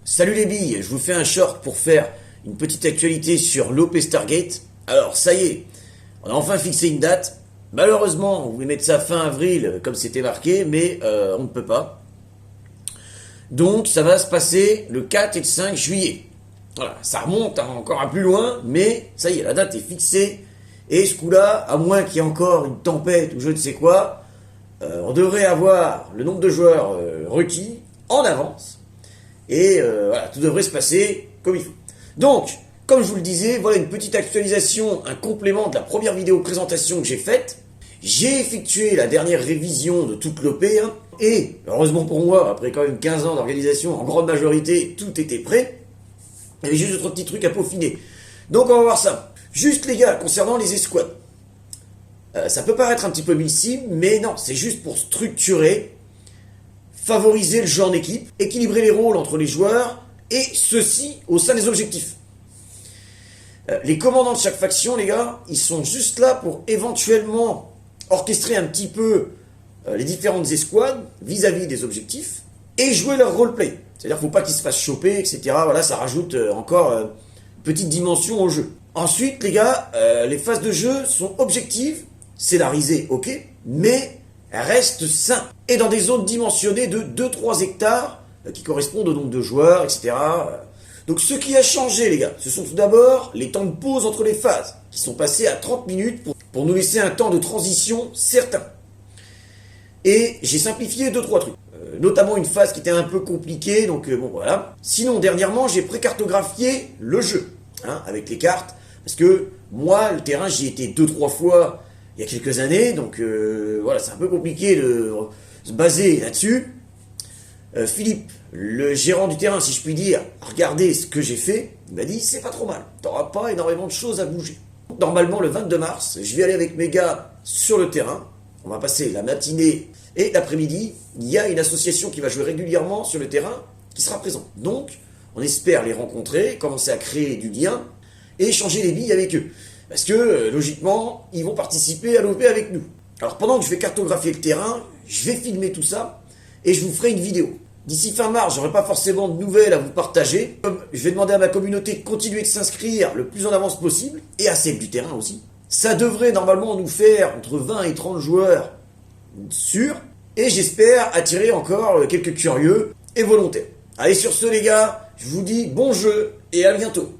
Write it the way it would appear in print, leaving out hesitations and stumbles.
Salut les billes, je vous fais un short pour faire une petite actualité sur l'OP Stargate. Alors ça y est, on a enfin fixé une date. Malheureusement, on voulait mettre ça fin avril comme c'était marqué, mais on ne peut pas. Donc ça va se passer le 4 et le 5 juillet. Voilà, ça remonte encore à plus loin, mais ça y est, la date est fixée. Et ce coup-là, à moins qu'il y ait encore une tempête ou je ne sais quoi, on devrait avoir le nombre de joueurs requis en avance. Et voilà, tout devrait se passer comme il faut. Donc, comme je vous le disais, voilà une petite actualisation, un complément de la première vidéo présentation que j'ai faite. J'ai effectué la dernière révision de toute l'OP, et heureusement pour moi, après quand même 15 ans d'organisation, en grande majorité, tout était prêt. Il y avait juste d'autres petits trucs à peaufiner. Donc on va voir ça. Juste les gars, concernant les escouades. Ça peut paraître un petit peu mille-cible, mais non, c'est juste pour structurer, favoriser le jeu en équipe, équilibrer les rôles entre les joueurs, et ceci au sein des objectifs. Les commandants de chaque faction, les gars, ils sont juste là pour éventuellement orchestrer un petit peu les différentes escouades vis-à-vis des objectifs, et jouer leur roleplay. C'est-à-dire qu'il ne faut pas qu'ils se fassent choper, etc. Voilà, ça rajoute encore une petite dimension au jeu. Ensuite, les gars, les phases de jeu sont objectives, scénarisées, ok, mais restent simples. Et dans des zones dimensionnées de 2-3 hectares, qui correspondent au nombre de joueurs, etc. Donc ce qui a changé, les gars, ce sont tout d'abord les temps de pause entre les phases, qui sont passés à 30 minutes pour nous laisser un temps de transition certain. Et j'ai simplifié 2-3 trucs. Notamment une phase qui était un peu compliquée, donc bon voilà. Sinon, dernièrement, j'ai précartographié le jeu, avec les cartes, parce que moi, le terrain, j'y étais 2-3 fois il y a quelques années, donc voilà, c'est un peu compliqué de se baser là-dessus. Philippe, le gérant du terrain, si je puis dire, a regardé ce que j'ai fait, il m'a dit, c'est pas trop mal, t'auras pas énormément de choses à bouger. Normalement, le 22 mars, je vais aller avec mes gars sur le terrain, on va passer la matinée et l'après-midi, il y a une association qui va jouer régulièrement sur le terrain qui sera présente. Donc, on espère les rencontrer, commencer à créer du lien et échanger les billes avec eux. Parce que, logiquement, ils vont participer à l'OP avec nous. Alors, pendant que je vais cartographier le terrain, je vais filmer tout ça et je vous ferai une vidéo. D'ici fin mars, j'aurai pas forcément de nouvelles à vous partager. Je vais demander à ma communauté de continuer de s'inscrire le plus en avance possible, et à celle du terrain aussi. Ça devrait normalement nous faire entre 20 et 30 joueurs sûrs, et j'espère attirer encore quelques curieux et volontaires. Allez, sur ce les gars, je vous dis bon jeu et à bientôt.